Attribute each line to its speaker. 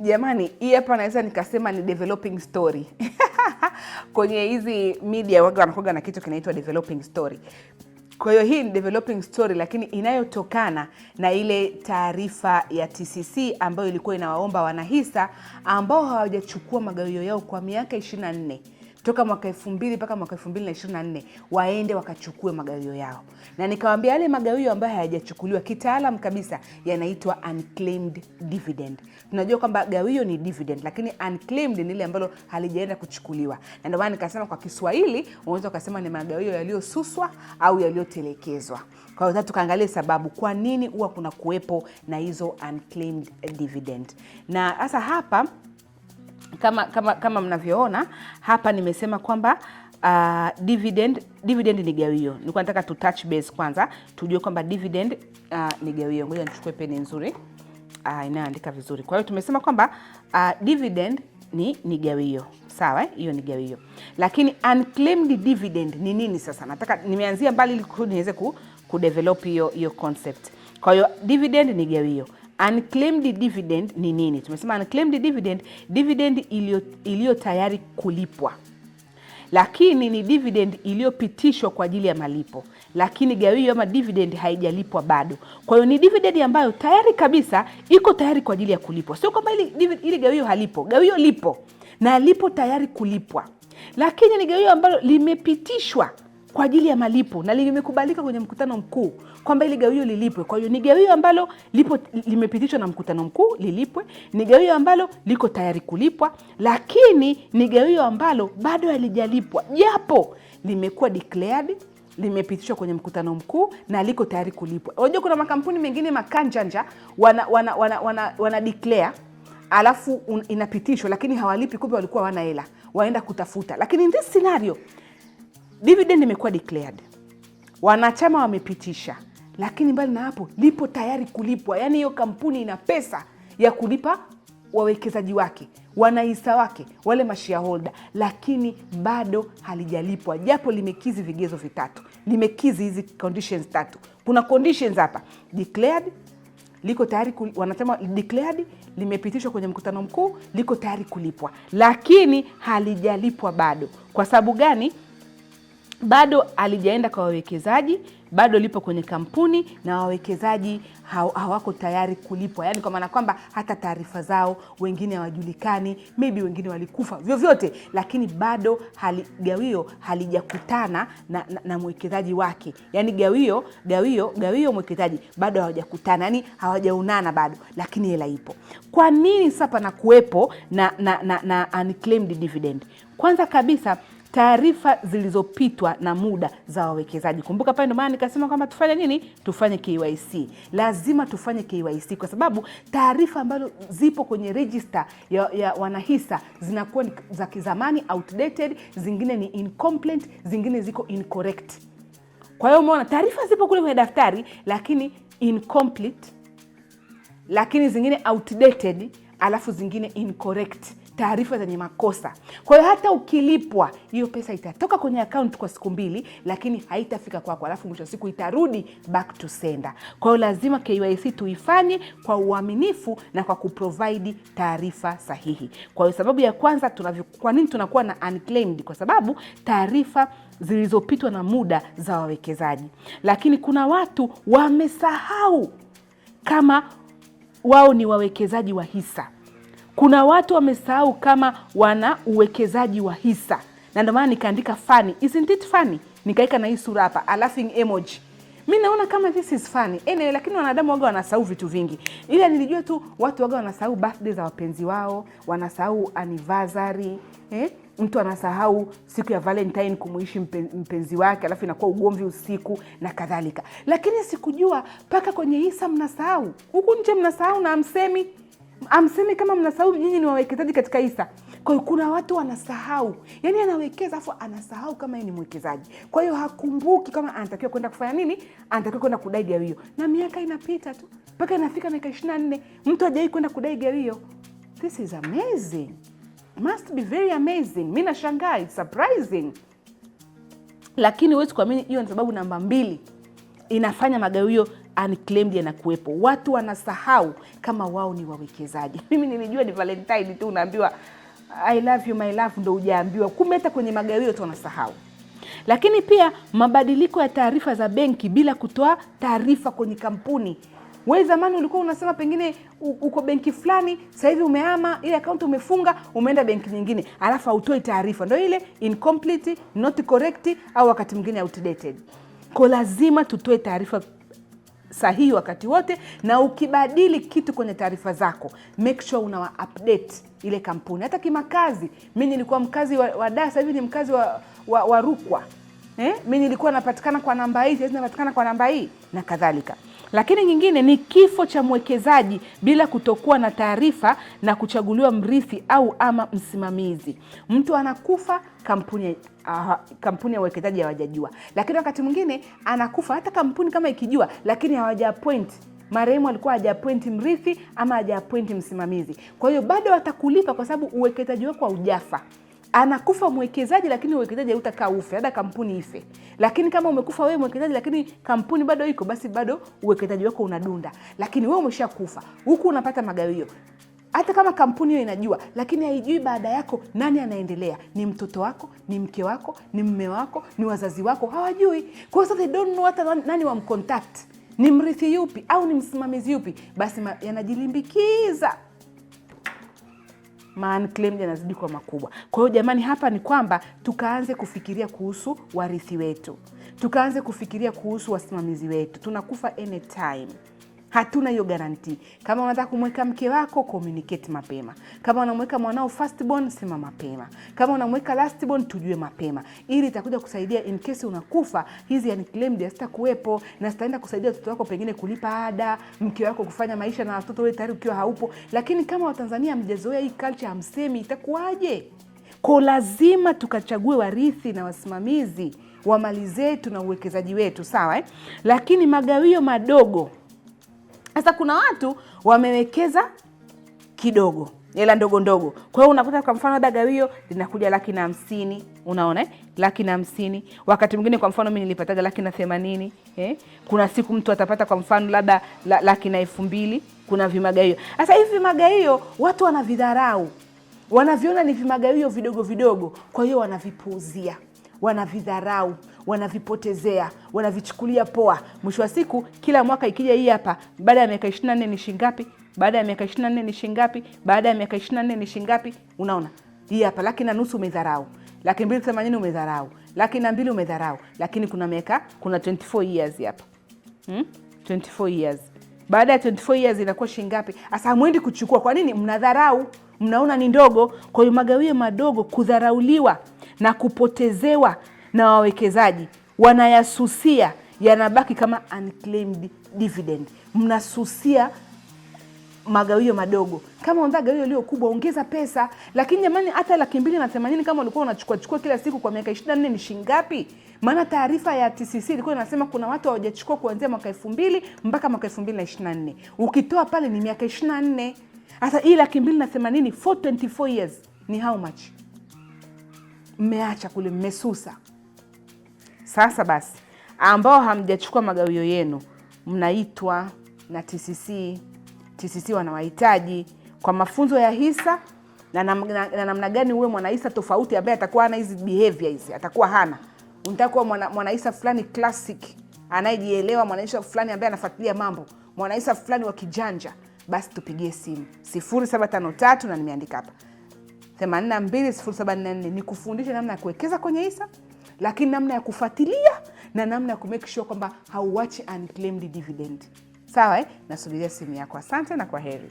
Speaker 1: Jamani, hii hapa naweza nikasema ni developing story. Kwenye hizi media waga wanakuwa na kitu kinaitwa developing story. Kwa hiyo hii ni developing story, lakini inayotokana na ile taarifa ya TCC ambayo ilikuwa inawaomba wanahisa ambao hawajachukua magawio yao kwa miaka 24 toka mwaka 2000 mpaka mwaka 2024 waende wakachukue magawio yao. Na nikawaambia yale magawio ambayo hayajachukuliwa kitaalam kabisa yanaitwa unclaimed dividend. Tunajua kwamba gawio ni dividend, lakini unclaimed ni ile ambalo halijaenda kuchukuliwa. Na ndio maana nikasema kwa Kiswahili unaweza kusema ni magawio yaliyosuswa au yaliyotelekezwa. Kwa hiyo tukaangalia sababu kwa nini huwa kuna kuwepo na hizo unclaimed dividend. Na sasa hapa kama mnavyoona hapa nimesema kwamba dividend ni gawio. Nilikuwa nataka tu touch base kwanza tujue kwamba dividend ni gawio. Ngoja nichukue peni nzuri inaandika vizuri. Kwa hiyo tumesema kwamba dividend ni gawio. Sawa, hiyo ni gawio. Lakini unclaimed dividend ni nini sasa? Nataka nimeanzia mbali ili niweze kudevelop hiyo concept. Kwa hiyo dividend ni gawio. Unclaimed dividend ni nini? Tumesema unclaimed dividend iliyo tayari kulipwa. Lakini ni dividend iliyopitishwa kwa ajili ya malipo. Lakini gawio ama dividend haijalipwa bado. Kwa hiyo ni dividend ambayo tayari kabisa iko tayari kwa ajili ya kulipwa. Sio kwamba ili gawio halipo. Gawio lipo na lipo tayari kulipwa. Lakini ni gawio ambalo limepitishwa kwa ajili ya malipo na limekubalika kwenye mkutano mkuu kwamba ili gawio lilipwe. Kwa hiyo ni gawio ambalo limepitishwa na mkutano mkuu lilipwe, ni gawio ambalo liko tayari kulipwa, lakini ni gawio ambalo bado halijalipwa japo limekuwa declared, limepitishwa kwenye mkutano mkuu na liko tayari kulipwa. Unajua kuna makampuni mengine makanjanja wana declare alafu inapitishwa lakini hawalipi, kumbe walikuwa wana hela, waenda kutafuta. Lakini in this scenario dividend imekuwa declared, wanachama wamepitisha, lakini mbali na hapo lipo tayari kulipwa. Yaani hiyo kampuni ina pesa ya kulipa wawekezaji wake, wanahisa wake, wale mashareholder, lakini bado halijalipwa japo limekizi vigezo vitatu, limekizi hizi conditions tatu. Kuna conditions hapa: declared, liko tayari wanachama declared, limepitishwa kwenye mkutano mkuu, liko tayari kulipwa, lakini halijalipwa bado. Kwa sababu gani? Bado alijaenda kwa wawekezaji, bado lipo kwenye kampuni na wawekezaji hawako tayari kulipwa. Yaani kwa maana kwamba hata taarifa zao wengine hawajulikani, maybe wengine walikufa, vyovyote, lakini bado gawio halijakutana na mwekezaji wake. Yaani gawio mwekezaji bado hawajakutana, yani hawajaonana bado, lakini hela ipo. Kwa nini sasa na kuwepo na unclaimed dividend? Kwanza kabisa taarifa zilizopitwa na muda za wawekezaji. Kumbuka pale ndo maana nikasema kwamba tufanye nini? Tufanye KYC. Lazima tufanye KYC kwa sababu taarifa ambazo zipo kwenye register ya wanahisa zinakuwa za kizamani, outdated, zingine ni incomplete, zingine ziko incorrect. Kwa hiyo umeona taarifa zipo kule kwenye daftari lakini incomplete, lakini zingine outdated, alafu zingine incorrect, taarifa zenye makosa. Kwa hiyo hata ukilipwa hiyo pesa itatoka kwenye account kwa siku 2 lakini haitafika kwako, alafu mwisho siku itarudi back to sender. Kwa hiyo lazima KYC tuifanye kwa uaminifu na kwa kuprovide taarifa sahihi. Kwa hiyo sababu ya kwanza kwa nini tunakuwa na unclaimed? Kwa sababu taarifa zilizopitwa na muda za wawekezaji. Lakini kuna watu wamesahau kama wao ni wawekezaji wa hisa. Kuna watu wamesahau kama wana uwekezaji wa hisa. Na ndio maana nikaandika funny. Isn't it funny? Nikaika na hii sura hapa, a laughing emoji. Mimi naona kama this is funny. Anyway, lakini wanadamu waga wanasahau vitu vingi. Ila nilijua tu watu waga wanasahau birthday za wapenzi wao, wanasahau anniversary, mtu anasahau siku ya Valentine kumuishi mpenzi wake, alafu inakuwa ugomvi usiku na kadhalika. Lakini sikujua paka kwenye hisa mnasahau. Huku nje mnasahau na amsemi kama mnasahau nyinyi ni wawekezaji katika hisa. Kwa hiyo kuna watu wanasahau. Yaani anawekeza afu anasahau kama yeye ni mwekezaji. Kwa hiyo hakumbuki kama anatakiwa kwenda kufanya nini? Anatakiwa kwenda kudai gawio. Na miaka inapita tu. Mpaka inafika miaka 24, mtu hajai kwenda kudai gawio. This is amazing. Must be very amazing. Mimi nashangaa, it's surprising. Lakini huwezi kuamini hiyo ni sababu namba 2 inafanya magawio unclaimed yanakuwepo. Watu wanasahau kama wao ni wawekezaji. Mimi nilijua ni Valentine tu unaambiwa I love you my love, ndo hujaambiwa. Kumbe hata kwenye magawio tu wanasahau. Lakini pia mabadiliko ya taarifa za benki bila kutoa taarifa kwenye kampuni. Wewe zamani ulikuwa unasema pengine uko benki fulani, sasa hivi umehama, ile account umefunga, umeenda benki nyingine, alafu hautoi taarifa. Ndio ile incomplete, not correct, au wakati mwingine outdated. Kwa lazima tutoe taarifa sahihi wakati wote, na ukibadili kitu kwenye taarifa zako, make sure una update ile kampuni. Hata kimakazi, mimi nilikuwa mkazi wa Dar, sasa hivi ni mkazi wa Rukwa. Mimi nilikuwa napatikana kwa namba hii, sasa napatikana kwa namba hii na kadhalika. Lakini nyingine ni kifo cha mwekezaji bila kutokuwa na taarifa na kuchaguliwa mrithi au ama msimamizi. Mtu anakufa, kampuni ya uwekezaji hawajajua. Lakini wakati mwingine anakufa hata kampuni kama ikijua, lakini hawaja-appoint. Marehemu alikuwa haja-appoint mrithi ama haja-appoint msimamizi. Kwa hiyo bado watakulipa kwa sababu uwekezaji wako haujafa. Anakufa mwekezaji lakini uwekezaji hautakaa ufe, hata kampuni ife. Lakini kama umekufa wewe mwekezaji lakini kampuni bado iko, basi bado uwekezaji wako unadunda. Lakini wewe umeshakufa, huku unapata magawio. Hata kama kampuni hiyo inajua, lakini haijui baada yako nani anaendelea. Ni mtoto wako, ni mke wako, ni mume wako, ni wazazi wako, hawajui. Kwa sababu they don't know hata nani wa mcontact. Ni mrithi yupi au ni msimamizi yupi? Basi yanajilimbikiza. Unclaimed yanazidi kwa makubwa. Kwa hiyo jamani, hapa ni kwamba tukaanze kufikiria kuhusu warithi wetu. Tukaanze kufikiria kuhusu wasimamizi wetu. Tunakufa anytime. Hatuna hiyo guarantee. Kama unataka kumweka mke wako, communicate mapema. Kama unamweka mwanao firstborn, sema mapema. Kama unamweka lastborn, tujue mapema. Ili itakuja kusaidia in case unakufa, hizi unclaimed hazitakuwepo na zitaenda kusaidia watoto wako pengine kulipa ada, mke wako kufanya maisha na watoto wewe tayari ukiwa haupo. Lakini kama Watanzania mjezoea hii culture, hamsemi, itakuwaje? Kwa lazima tukachague warithi na wasimamizi wa mali zetu na uwekezaji wetu, sawa Lakini magawio madogo, sasa kuna watu wamewekeza kidogo, hela ndogo ndogo. Kwa hiyo unakuta kwa mfano gawio linakuja 150,000, unaona $150,000. Wakati mwingine kwa mfano mimi nilipataga 180,000, Kuna siku mtu atapata kwa mfano labda 200,000. Kuna vimagawio. Sasa hivi vimagawio watu wanavidharau. Wanaviona ni vimagawio vidogo vidogo, kwa hiyo wanavipuuzia. Wanavidharau, wanavipotezea, wanavichukulia poa. Mwisho wa siku kila mwaka ikija hii hapa, baada ya miaka 24 ni shingapi? Baada ya miaka 24 ni shingapi? Baada ya miaka 24 ni shingapi? Unaona? Hii hapa 1,200,000 umedharau. 280,000 umedharau. 200,000 umedharau. Lakini kuna 24 years hapa. 24 years. Baada ya 24 years inakuwa shingapi? Asa hamwendi kuchukua. Kwa nini? Mnadharau. Mnaona ni ndogo. Kwa hiyo magawio madogo, kudharauliwa na kupotezewa na wawekezaji, wanayasusia, yanabaki kama unclaimed dividend. Mnasusia magawio madogo. Kama unataka gawio lio kubwa, ongeza pesa. Lakini jamani, hata 280,000 kama ulikuwa unachukua kila siku kwa miaka 24 ni shingapi? Maana taarifa ya TCC ilikuwa inasema kuna watu hawajachukua kuanzia mwaka 2000 mpaka mwaka 2024. Ukitoa pale ni miaka 24. Sasa hii 280,000 for 24 years ni how much? Mmeacha kule, mmesusa. Sasa basi, ambao hamjachukua magawio yenu, mnaitwa na TCC. TCC wanawahitaji kwa mafunzo ya hisa na namna gani uwe mwanahisa tofauti ambaye atakuwa hana hizi behavior hizi, atakuwa hana. Unataka kuwa mwanahisa fulani classic, anayejielewa, mwanahisa fulani ambaye anafuatilia mambo, mwanahisa fulani wa kijanja, basi tupigie simu 0753 na nimeandika hapa 820744 nikufundishe namna ya kuwekeza kwenye hisa, lakini namna ya kufuatilia na namna ya kumake sure kwamba hauachi unclaimed dividend. Sawa Nasubiria simu yako. Asante na kwaheri.